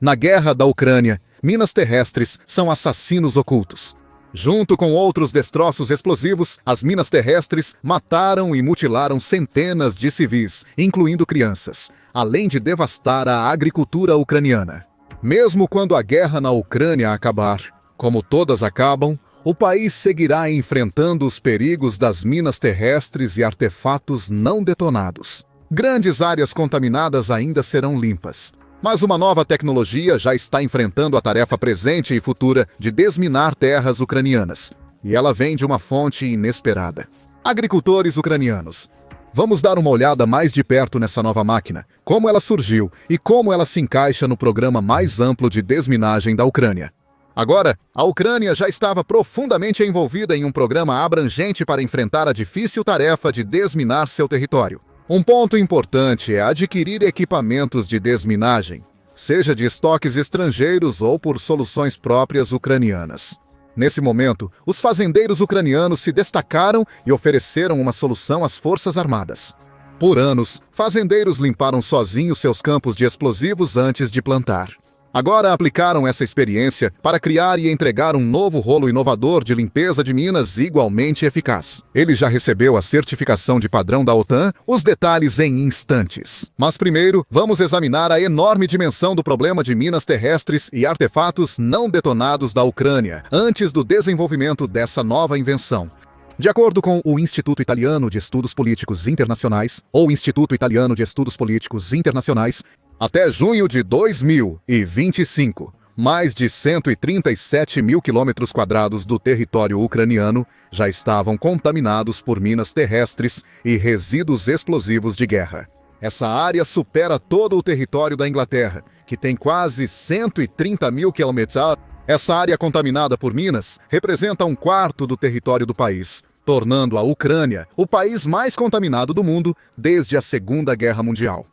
Na guerra da Ucrânia, minas terrestres são assassinos ocultos. Junto com outros destroços explosivos, as minas terrestres mataram e mutilaram centenas de civis, incluindo crianças, além de devastar a agricultura ucraniana. Mesmo quando a guerra na Ucrânia acabar, como todas acabam, o país seguirá enfrentando os perigos das minas terrestres e artefatos não detonados. Grandes áreas contaminadas ainda serão limpas. Mas uma nova tecnologia já está enfrentando a tarefa presente e futura de desminar terras ucranianas. E ela vem de uma fonte inesperada. Agricultores ucranianos. Vamos dar uma olhada mais de perto nessa nova máquina, como ela surgiu e como ela se encaixa no programa mais amplo de desminagem da Ucrânia. Agora, a Ucrânia já estava profundamente envolvida em um programa abrangente para enfrentar a difícil tarefa de desminar seu território. Um ponto importante é adquirir equipamentos de desminagem, seja de estoques estrangeiros ou por soluções próprias ucranianas. Nesse momento, os fazendeiros ucranianos se destacaram e ofereceram uma solução às forças armadas. Por anos, fazendeiros limparam sozinhos seus campos de explosivos antes de plantar. Agora aplicaram essa experiência para criar e entregar um novo rolo inovador de limpeza de minas igualmente eficaz. Ele já recebeu a certificação de padrão da OTAN, os detalhes em instantes. Mas primeiro, vamos examinar a enorme dimensão do problema de minas terrestres e artefatos não detonados da Ucrânia, antes do desenvolvimento dessa nova invenção. De acordo com o Instituto Italiano de Estudos Políticos Internacionais, ou Instituto Italiano de Estudos Políticos Internacionais, até junho de 2025, mais de 137 mil quilômetros quadrados do território ucraniano já estavam contaminados por minas terrestres e resíduos explosivos de guerra. Essa área supera todo o território da Inglaterra, que tem quase 130 mil quilômetros. Essa área contaminada por minas representa um quarto do território do país, tornando a Ucrânia o país mais contaminado do mundo desde a Segunda Guerra Mundial.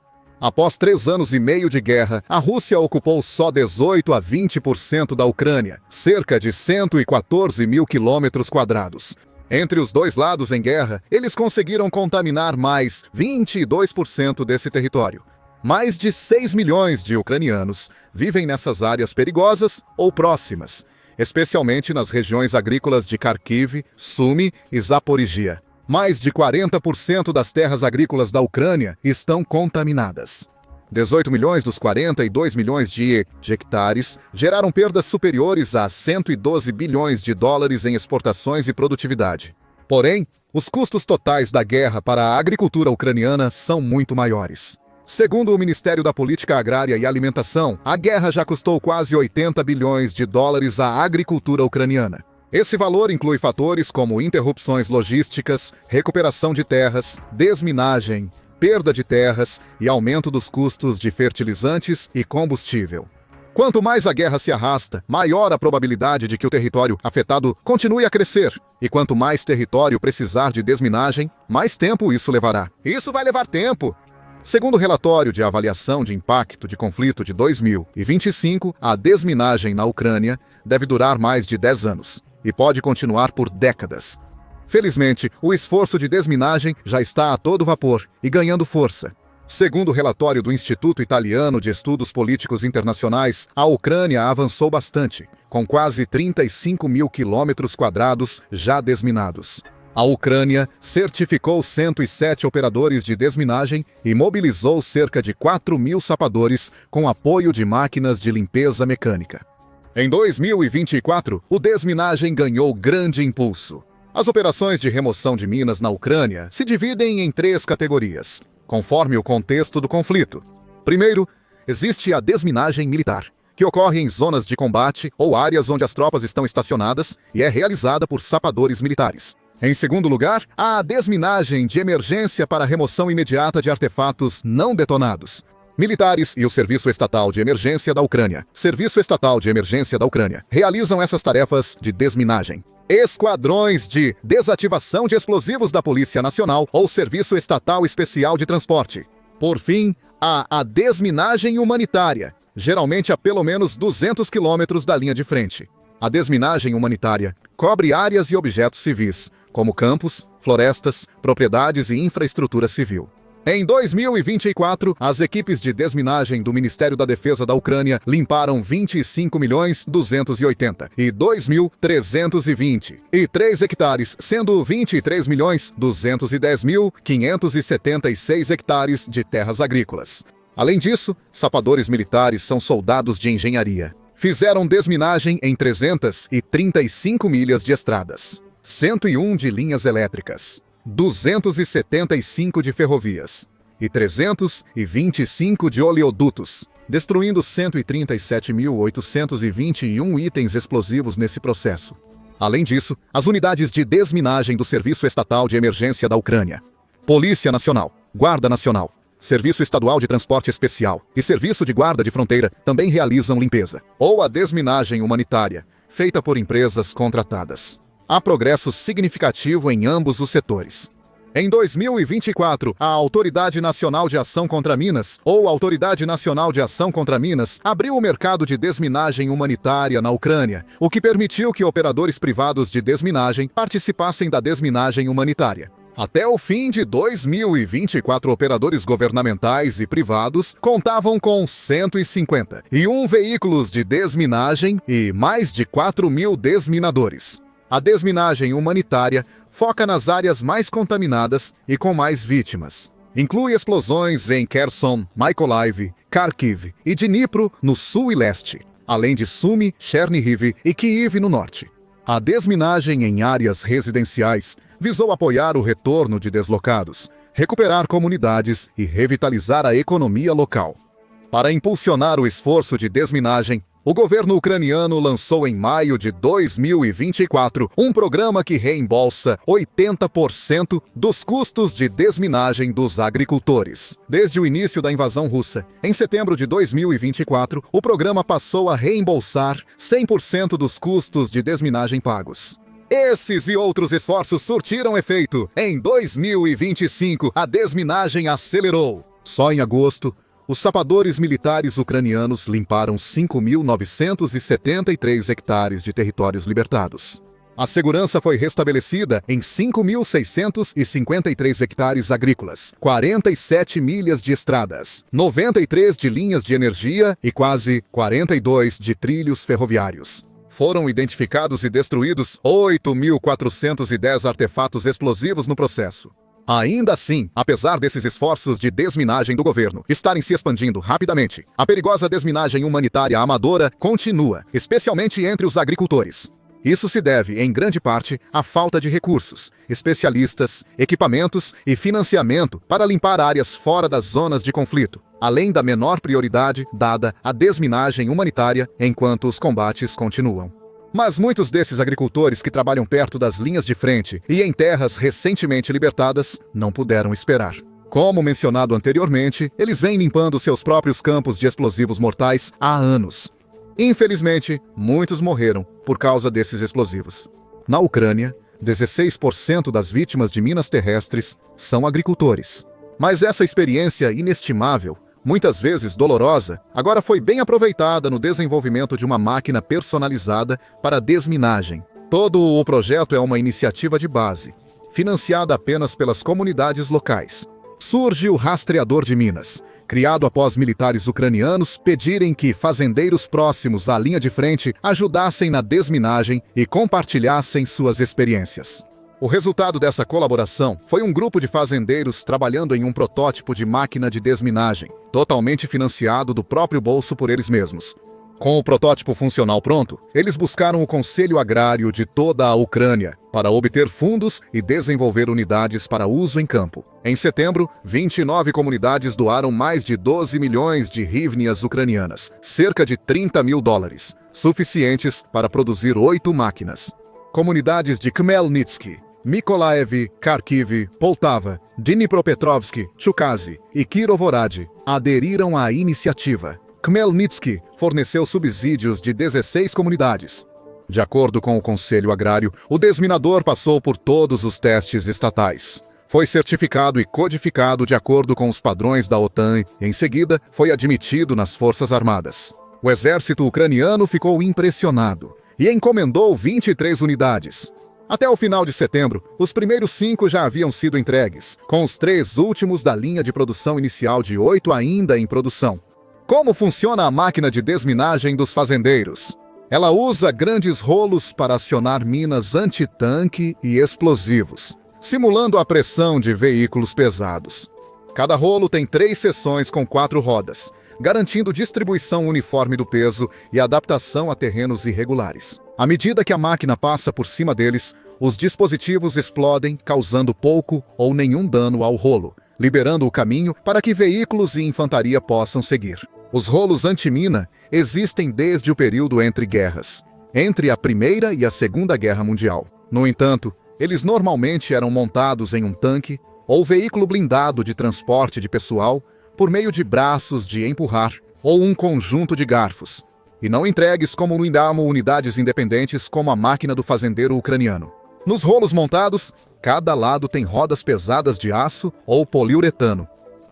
Após 3 anos e meio de guerra, a Rússia ocupou só 18 a 20% da Ucrânia, cerca de 114 mil quilômetros quadrados. Entre os dois lados em guerra, eles conseguiram contaminar mais 22% desse território. Mais de 6 milhões de ucranianos vivem nessas áreas perigosas ou próximas, especialmente nas regiões agrícolas de Kharkiv, Sumy e Zaporizhia. Mais de 40% das terras agrícolas da Ucrânia estão contaminadas. 18 milhões dos 42 milhões de hectares geraram perdas superiores a 112 bilhões de dólares em exportações e produtividade. Porém, os custos totais da guerra para a agricultura ucraniana são muito maiores. Segundo o Ministério da Política Agrária e Alimentação, a guerra já custou quase 80 bilhões de dólares à agricultura ucraniana. Esse valor inclui fatores como interrupções logísticas, recuperação de terras, desminagem, perda de terras e aumento dos custos de fertilizantes e combustível. Quanto mais a guerra se arrasta, maior a probabilidade de que o território afetado continue a crescer. E quanto mais território precisar de desminagem, mais tempo isso levará. Isso vai levar tempo! Segundo o relatório de avaliação de impacto de conflito de 2025, a desminagem na Ucrânia deve durar mais de 10 anos. E pode continuar por décadas. Felizmente, o esforço de desminagem já está a todo vapor e ganhando força. Segundo o relatório do Instituto Italiano de Estudos Políticos Internacionais, a Ucrânia avançou bastante, com quase 35 mil quilômetros quadrados já desminados. A Ucrânia certificou 107 operadores de desminagem e mobilizou cerca de 4 mil sapadores com apoio de máquinas de limpeza mecânica. Em 2024, o desminagem ganhou grande impulso. As operações de remoção de minas na Ucrânia se dividem em 3 categorias, conforme o contexto do conflito. Primeiro, existe a desminagem militar, que ocorre em zonas de combate ou áreas onde as tropas estão estacionadas e é realizada por sapadores militares. Em segundo lugar, há a desminagem de emergência para a remoção imediata de artefatos não detonados. Militares e o Serviço Estatal de Emergência da Ucrânia, Serviço Estatal de Emergência da Ucrânia, realizam essas tarefas de desminagem. Esquadrões de desativação de explosivos da Polícia Nacional ou Serviço Estatal Especial de Transporte. Por fim, há a desminagem humanitária, geralmente a pelo menos 200 quilômetros da linha de frente. A desminagem humanitária cobre áreas e objetos civis, como campos, florestas, propriedades e infraestrutura civil. Em 2024, as equipes de desminagem do Ministério da Defesa da Ucrânia limparam 25.202.320 hectares, sendo 23.210.576 hectares de terras agrícolas. Além disso, sapadores militares são soldados de engenharia. Fizeram desminagem em 335 milhas de estradas, 101 de linhas elétricas, 275 de ferrovias e 325 de oleodutos, destruindo 137.821 itens explosivos nesse processo. Além disso, as unidades de desminagem do Serviço Estatal de Emergência da Ucrânia, Polícia Nacional, Guarda Nacional, Serviço Estadual de Transporte Especial e Serviço de Guarda de Fronteira também realizam limpeza, ou a desminagem humanitária, feita por empresas contratadas. Há progresso significativo em ambos os setores. Em 2024, a Autoridade Nacional de Ação contra Minas, ou Autoridade Nacional de Ação contra Minas, abriu o mercado de desminagem humanitária na Ucrânia, o que permitiu que operadores privados de desminagem participassem da desminagem humanitária. Até o fim de 2024, operadores governamentais e privados contavam com 151 veículos de desminagem e mais de 4.000 desminadores. A desminagem humanitária foca nas áreas mais contaminadas e com mais vítimas. Inclui explosões em Kherson, Mykolaiv, Kharkiv e Dnipro, no sul e leste, além de Sumy, Chernihiv e Kyiv, no norte. A desminagem em áreas residenciais visou apoiar o retorno de deslocados, recuperar comunidades e revitalizar a economia local. Para impulsionar o esforço de desminagem, o governo ucraniano lançou em maio de 2024 um programa que reembolsa 80% dos custos de desminagem dos agricultores. Desde o início da invasão russa, em setembro de 2024, o programa passou a reembolsar 100% dos custos de desminagem pagos. Esses e outros esforços surtiram efeito. Em 2025, a desminagem acelerou. Só em agosto, os sapadores militares ucranianos limparam 5.973 hectares de territórios libertados. A segurança foi restabelecida em 5.653 hectares agrícolas, 47 milhas de estradas, 93 de linhas de energia e quase 42 de trilhos ferroviários. Foram identificados e destruídos 8.410 artefatos explosivos no processo. Ainda assim, apesar desses esforços de desminagem do governo estarem se expandindo rapidamente, a perigosa desminagem humanitária amadora continua, especialmente entre os agricultores. Isso se deve, em grande parte, à falta de recursos, especialistas, equipamentos e financiamento para limpar áreas fora das zonas de conflito, além da menor prioridade dada à desminagem humanitária enquanto os combates continuam. Mas muitos desses agricultores que trabalham perto das linhas de frente e em terras recentemente libertadas não puderam esperar. Como mencionado anteriormente, eles vêm limpando seus próprios campos de explosivos mortais há anos. Infelizmente, muitos morreram por causa desses explosivos. Na Ucrânia, 16% das vítimas de minas terrestres são agricultores. Mas essa experiência inestimável, muitas vezes dolorosa, agora foi bem aproveitada no desenvolvimento de uma máquina personalizada para desminagem. Todo o projeto é uma iniciativa de base, financiada apenas pelas comunidades locais. Surge o rastreador de minas, criado após militares ucranianos pedirem que fazendeiros próximos à linha de frente ajudassem na desminagem e compartilhassem suas experiências. O resultado dessa colaboração foi um grupo de fazendeiros trabalhando em um protótipo de máquina de desminagem, totalmente financiado do próprio bolso por eles mesmos. Com o protótipo funcional pronto, eles buscaram o Conselho Agrário de toda a Ucrânia para obter fundos e desenvolver unidades para uso em campo. Em setembro, 29 comunidades doaram mais de 12 milhões de hryvnias ucranianas, cerca de $30.000, suficientes para produzir 8 máquinas. Comunidades de Khmelnytskyi, Mykolaiv, Kharkiv, Poltava, Dnipropetrovsk, Chukazi e Kirovorad aderiram à iniciativa. Khmelnytskyi forneceu subsídios de 16 comunidades. De acordo com o Conselho Agrário, o desminador passou por todos os testes estatais. Foi certificado e codificado de acordo com os padrões da OTAN e, em seguida, foi admitido nas Forças Armadas. O exército ucraniano ficou impressionado e encomendou 23 unidades. Até o final de setembro, os primeiros 5 já haviam sido entregues, com os 3 últimos da linha de produção inicial de 8 ainda em produção. Como funciona a máquina de desminagem dos fazendeiros? Ela usa grandes rolos para acionar minas antitanque e explosivos, simulando a pressão de veículos pesados. Cada rolo tem 3 seções com 4 rodas, garantindo distribuição uniforme do peso e adaptação a terrenos irregulares. À medida que a máquina passa por cima deles, os dispositivos explodem, causando pouco ou nenhum dano ao rolo, liberando o caminho para que veículos e infantaria possam seguir. Os rolos antimina existem desde o período entre guerras, entre a Primeira e a Segunda Guerra Mundial. No entanto, eles normalmente eram montados em um tanque ou veículo blindado de transporte de pessoal por meio de braços de empurrar ou um conjunto de garfos, e não entregues como unidades independentes como a máquina do fazendeiro ucraniano. Nos rolos montados, cada lado tem rodas pesadas de aço ou poliuretano,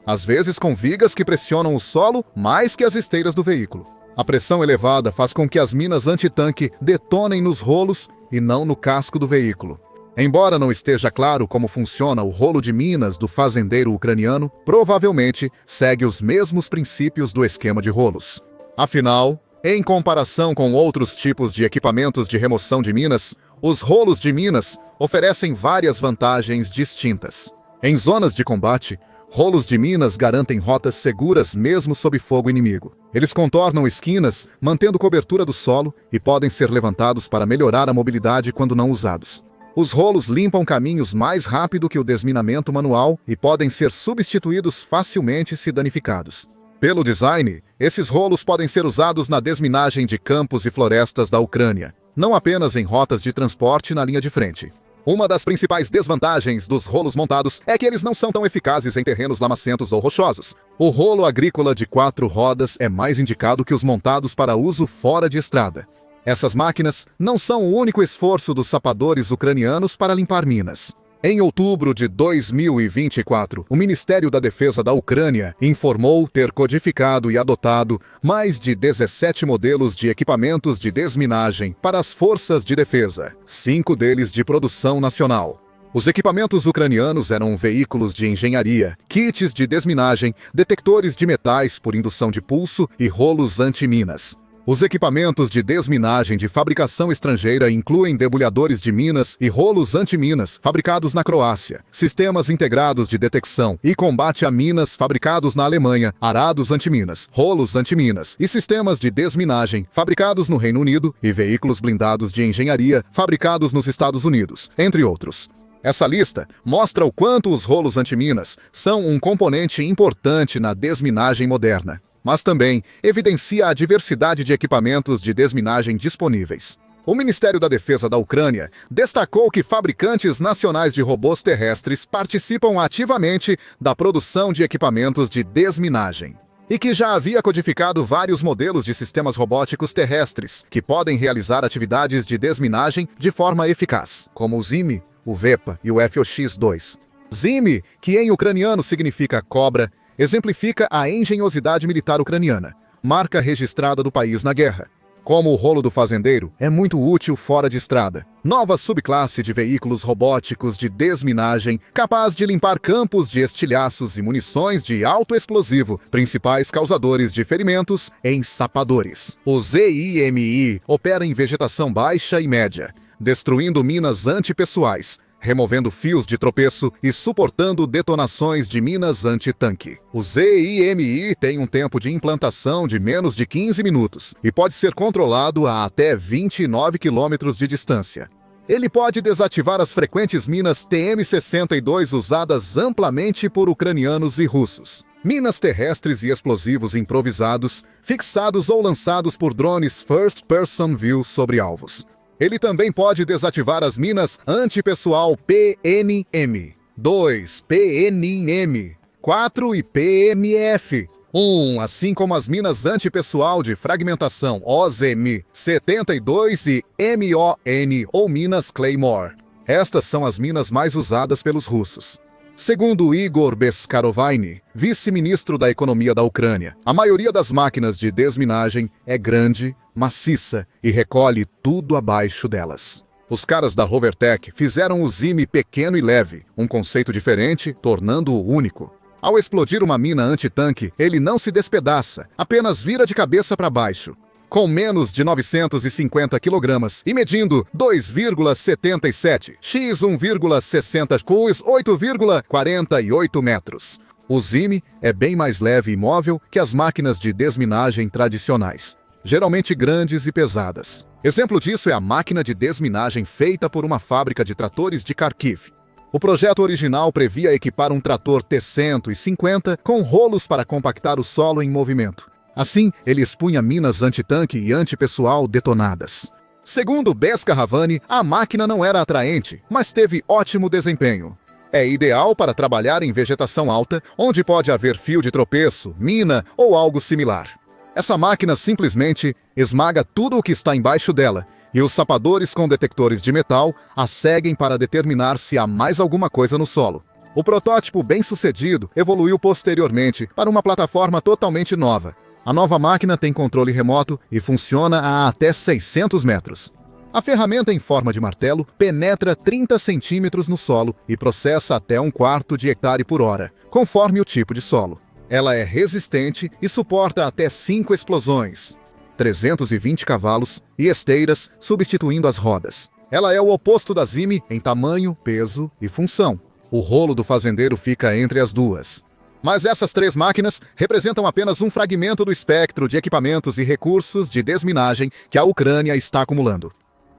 às vezes com vigas que pressionam o solo mais que as esteiras do veículo. A pressão elevada faz com que as minas antitanque detonem nos rolos e não no casco do veículo. Embora não esteja claro como funciona o rolo de minas do fazendeiro ucraniano, provavelmente segue os mesmos princípios do esquema de rolos. Afinal, em comparação com outros tipos de equipamentos de remoção de minas, os rolos de minas oferecem várias vantagens distintas. Em zonas de combate, rolos de minas garantem rotas seguras mesmo sob fogo inimigo. Eles contornam esquinas, mantendo cobertura do solo e podem ser levantados para melhorar a mobilidade quando não usados. Os rolos limpam caminhos mais rápido que o desminamento manual e podem ser substituídos facilmente se danificados. Pelo design, esses rolos podem ser usados na desminagem de campos e florestas da Ucrânia, não apenas em rotas de transporte na linha de frente. Uma das principais desvantagens dos rolos montados é que eles não são tão eficazes em terrenos lamacentos ou rochosos. O rolo agrícola de 4 rodas é mais indicado que os montados para uso fora de estrada. Essas máquinas não são o único esforço dos sapadores ucranianos para limpar minas. Em outubro de 2024, o Ministério da Defesa da Ucrânia informou ter codificado e adotado mais de 17 modelos de equipamentos de desminagem para as forças de defesa, 5 deles de produção nacional. Os equipamentos ucranianos eram veículos de engenharia, kits de desminagem, detectores de metais por indução de pulso e rolos antiminas. Os equipamentos de desminagem de fabricação estrangeira incluem debulhadores de minas e rolos antiminas fabricados na Croácia, sistemas integrados de detecção e combate a minas fabricados na Alemanha, arados antiminas, rolos antiminas e sistemas de desminagem fabricados no Reino Unido e veículos blindados de engenharia fabricados nos Estados Unidos, entre outros. Essa lista mostra o quanto os rolos antiminas são um componente importante na desminagem moderna, mas também evidencia a diversidade de equipamentos de desminagem disponíveis. O Ministério da Defesa da Ucrânia destacou que fabricantes nacionais de robôs terrestres participam ativamente da produção de equipamentos de desminagem e que já havia codificado vários modelos de sistemas robóticos terrestres que podem realizar atividades de desminagem de forma eficaz, como o ZIMI, o VEPA e o FOX-2. ZIMI, que em ucraniano significa cobra, exemplifica a engenhosidade militar ucraniana, marca registrada do país na guerra. Como o rolo do fazendeiro, é muito útil fora de estrada. Nova subclasse de veículos robóticos de desminagem capaz de limpar campos de estilhaços e munições de alto explosivo, principais causadores de ferimentos em sapadores. O ZIMI opera em vegetação baixa e média, destruindo minas antipessoais, removendo fios de tropeço e suportando detonações de minas antitanque. O ZIMI tem um tempo de implantação de menos de 15 minutos e pode ser controlado a até 29 km de distância. Ele pode desativar as frequentes minas TM62 usadas amplamente por ucranianos e russos. Minas terrestres e explosivos improvisados, fixados ou lançados por drones First Person View sobre alvos. Ele também pode desativar as minas antipessoal PNM, 2 PNM, 4 e PMF, 1, assim como as minas antipessoal de fragmentação OZM, 72 e MON ou minas Claymore. Estas são as minas mais usadas pelos russos. Segundo Igor Beskarovainy, vice-ministro da Economia da Ucrânia, a maioria das máquinas de desminagem é grande, maciça e recolhe tudo abaixo delas. Os caras da Hovertech fizeram o Zime pequeno e leve, um conceito diferente, tornando-o único. Ao explodir uma mina antitanque, ele não se despedaça, apenas vira de cabeça para baixo. Com menos de 950 kg e medindo 2,77 x 1,60 cus 8,48 metros. O Zime é bem mais leve e móvel que as máquinas de desminagem tradicionais, geralmente grandes e pesadas. Exemplo disso é a máquina de desminagem feita por uma fábrica de tratores de Kharkiv. O projeto original previa equipar um trator T-150 com rolos para compactar o solo em movimento. Assim, ele expunha minas antitanque e antipessoal detonadas. Segundo Bescaravani, a máquina não era atraente, mas teve ótimo desempenho. É ideal para trabalhar em vegetação alta, onde pode haver fio de tropeço, mina ou algo similar. Essa máquina simplesmente esmaga tudo o que está embaixo dela, e os sapadores com detectores de metal a seguem para determinar se há mais alguma coisa no solo. O protótipo bem-sucedido evoluiu posteriormente para uma plataforma totalmente nova. A nova máquina tem controle remoto e funciona a até 600 metros. A ferramenta em forma de martelo penetra 30 centímetros no solo e processa até 1/4 de hectare por hora, conforme o tipo de solo. Ela é resistente e suporta até 5 explosões, 320 cavalos e esteiras substituindo as rodas. Ela é o oposto da Zime em tamanho, peso e função. O rolo do fazendeiro fica entre as duas. Mas essas 3 máquinas representam apenas um fragmento do espectro de equipamentos e recursos de desminagem que a Ucrânia está acumulando.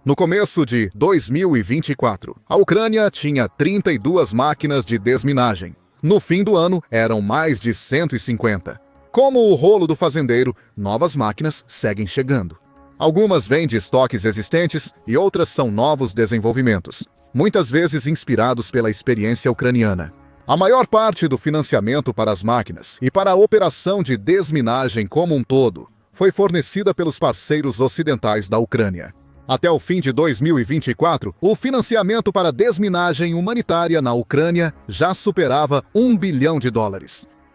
No começo de 2024, a Ucrânia tinha 32 máquinas de desminagem. No fim do ano, eram mais de 150. Como o rolo do fazendeiro, novas máquinas seguem chegando. Algumas vêm de estoques existentes e outras são novos desenvolvimentos, muitas vezes inspirados pela experiência ucraniana. A maior parte do financiamento para as máquinas e para a operação de desminagem como um todo foi fornecida pelos parceiros ocidentais da Ucrânia. Até o fim de 2024, o financiamento para desminagem humanitária na Ucrânia já superava $1 bilhão.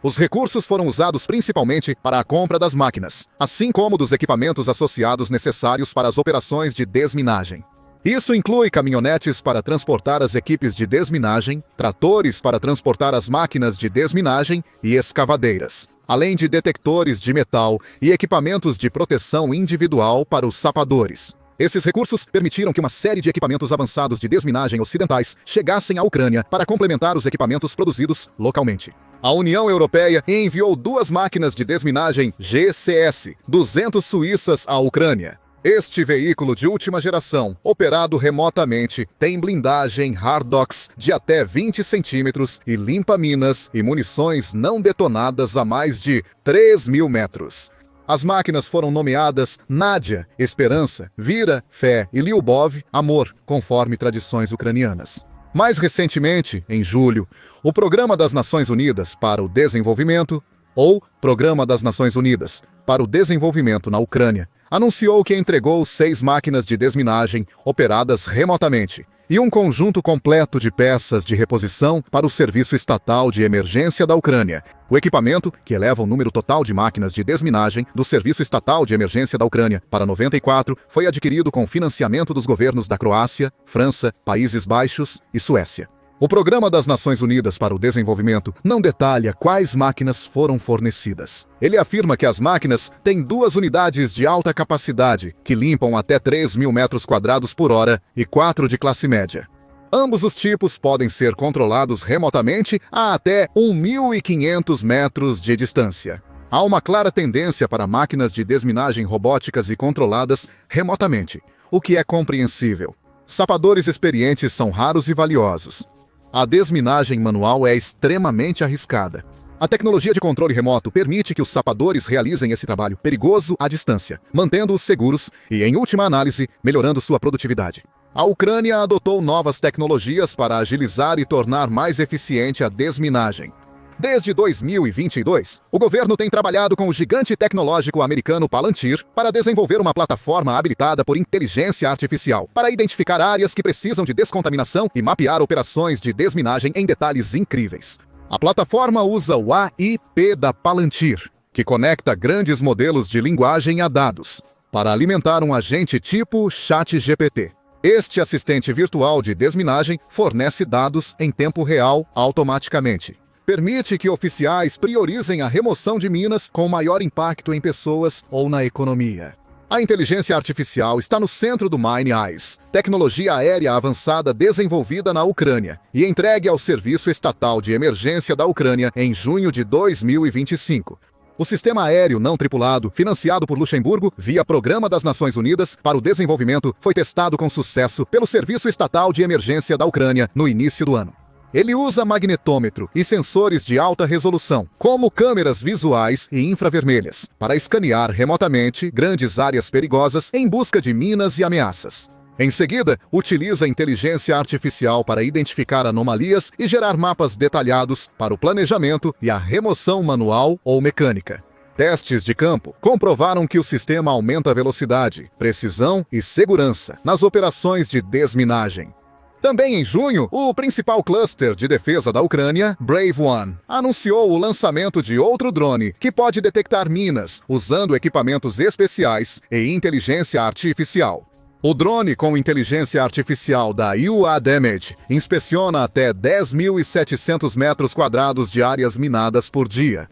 Os recursos foram usados principalmente para a compra das máquinas, assim como dos equipamentos associados necessários para as operações de desminagem. Isso inclui caminhonetes para transportar as equipes de desminagem, tratores para transportar as máquinas de desminagem e escavadeiras, além de detectores de metal e equipamentos de proteção individual para os sapadores. Esses recursos permitiram que uma série de equipamentos avançados de desminagem ocidentais chegassem à Ucrânia para complementar os equipamentos produzidos localmente. A União Europeia enviou 2 máquinas de desminagem GCS-200 suíças à Ucrânia. Este veículo de última geração, operado remotamente, tem blindagem Hardox de até 20 centímetros e limpa minas e munições não detonadas a mais de 3.000 metros. As máquinas foram nomeadas Nadia, Esperança, Vira, Fé e Lyubov, Amor, conforme tradições ucranianas. Mais recentemente, em julho, o Programa das Nações Unidas para o Desenvolvimento, ou Programa das Nações Unidas para o Desenvolvimento na Ucrânia, anunciou que entregou 6 máquinas de desminagem operadas remotamente e um conjunto completo de peças de reposição para o Serviço Estatal de Emergência da Ucrânia. O equipamento, que eleva o número total de máquinas de desminagem do Serviço Estatal de Emergência da Ucrânia para 94, foi adquirido com financiamento dos governos da Croácia, França, Países Baixos e Suécia. O Programa das Nações Unidas para o Desenvolvimento não detalha quais máquinas foram fornecidas. Ele afirma que as máquinas têm 2 unidades de alta capacidade, que limpam até 3.000 metros quadrados por hora, e 4 de classe média. Ambos os tipos podem ser controlados remotamente a até 1.500 metros de distância. Há uma clara tendência para máquinas de desminagem robóticas e controladas remotamente, o que é compreensível. Sapadores experientes são raros e valiosos. A desminagem manual é extremamente arriscada. A tecnologia de controle remoto permite que os sapadores realizem esse trabalho perigoso à distância, mantendo-os seguros e, em última análise, melhorando sua produtividade. A Ucrânia adotou novas tecnologias para agilizar e tornar mais eficiente a desminagem. Desde 2022, o governo tem trabalhado com o gigante tecnológico americano Palantir para desenvolver uma plataforma habilitada por inteligência artificial para identificar áreas que precisam de descontaminação e mapear operações de desminagem em detalhes incríveis. A plataforma usa o AI da Palantir, que conecta grandes modelos de linguagem a dados, para alimentar um agente tipo ChatGPT. Este assistente virtual de desminagem fornece dados em tempo real automaticamente. Permite que oficiais priorizem a remoção de minas com maior impacto em pessoas ou na economia. A inteligência artificial está no centro do Mine Eyes, tecnologia aérea avançada desenvolvida na Ucrânia e entregue ao Serviço Estatal de Emergência da Ucrânia em junho de 2025. O sistema aéreo não tripulado, financiado por Luxemburgo via Programa das Nações Unidas para o Desenvolvimento, foi testado com sucesso pelo Serviço Estatal de Emergência da Ucrânia no início do ano. Ele usa magnetômetro e sensores de alta resolução, como câmeras visuais e infravermelhas, para escanear remotamente grandes áreas perigosas em busca de minas e ameaças. Em seguida, utiliza inteligência artificial para identificar anomalias e gerar mapas detalhados para o planejamento e a remoção manual ou mecânica. Testes de campo comprovaram que o sistema aumenta a velocidade, precisão e segurança nas operações de desminagem. Também em junho, o principal cluster de defesa da Ucrânia, Brave One, anunciou o lançamento de outro drone que pode detectar minas usando equipamentos especiais e inteligência artificial. O drone com inteligência artificial da UADamage inspeciona até 10.700 metros quadrados de áreas minadas por dia.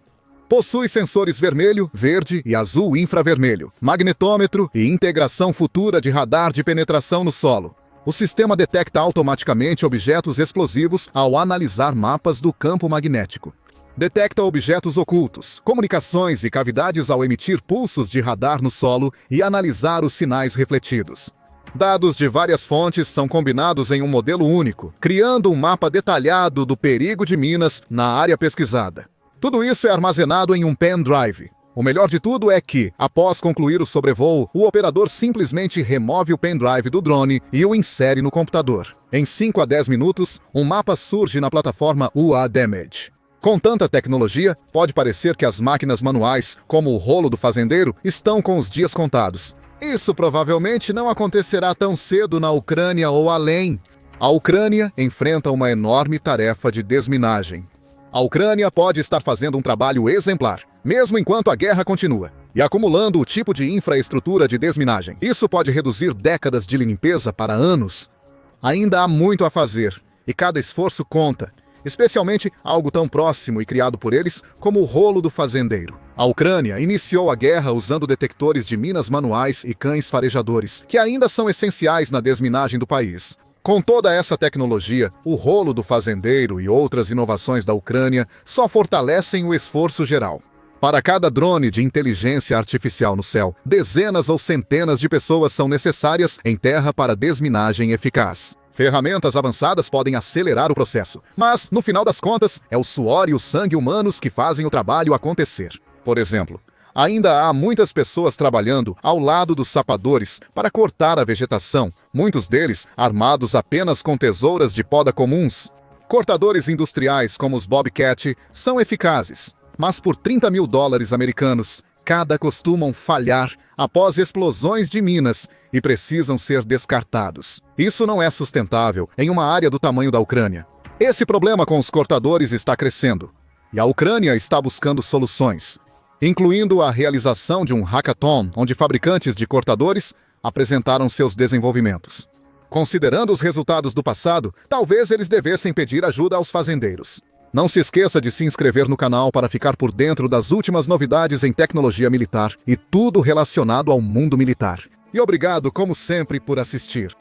Possui sensores vermelho, verde e azul infravermelho, magnetômetro e integração futura de radar de penetração no solo. O sistema detecta automaticamente objetos explosivos ao analisar mapas do campo magnético. Detecta objetos ocultos, comunicações e cavidades ao emitir pulsos de radar no solo e analisar os sinais refletidos. Dados de várias fontes são combinados em um modelo único, criando um mapa detalhado do perigo de minas na área pesquisada. Tudo isso é armazenado em um pendrive. O melhor de tudo é que, após concluir o sobrevoo, o operador simplesmente remove o pendrive do drone e o insere no computador. Em 5 a 10 minutos, um mapa surge na plataforma UADamage. Com tanta tecnologia, pode parecer que as máquinas manuais, como o rolo do fazendeiro, estão com os dias contados. Isso provavelmente não acontecerá tão cedo na Ucrânia ou além. A Ucrânia enfrenta uma enorme tarefa de desminagem. A Ucrânia pode estar fazendo um trabalho exemplar, mesmo enquanto a guerra continua, e acumulando o tipo de infraestrutura de desminagem. Isso pode reduzir décadas de limpeza para anos. Ainda há muito a fazer, e cada esforço conta, especialmente algo tão próximo e criado por eles como o rolo do fazendeiro. A Ucrânia iniciou a guerra usando detectores de minas manuais e cães farejadores, que ainda são essenciais na desminagem do país. Com toda essa tecnologia, o rolo do fazendeiro e outras inovações da Ucrânia só fortalecem o esforço geral. Para cada drone de inteligência artificial no céu, dezenas ou centenas de pessoas são necessárias em terra para desminagem eficaz. Ferramentas avançadas podem acelerar o processo, mas, no final das contas, é o suor e o sangue humanos que fazem o trabalho acontecer. Por exemplo, ainda há muitas pessoas trabalhando ao lado dos sapadores para cortar a vegetação, muitos deles armados apenas com tesouras de poda comuns. Cortadores industriais como os Bobcat são eficazes, mas por $30.000 americanos, cada costumam falhar após explosões de minas e precisam ser descartados. Isso não é sustentável em uma área do tamanho da Ucrânia. Esse problema com os cortadores está crescendo, e a Ucrânia está buscando soluções, incluindo a realização de um hackathon onde fabricantes de cortadores apresentaram seus desenvolvimentos. Considerando os resultados do passado, talvez eles devessem pedir ajuda aos fazendeiros. Não se esqueça de se inscrever no canal para ficar por dentro das últimas novidades em tecnologia militar e tudo relacionado ao mundo militar. E obrigado, como sempre, por assistir.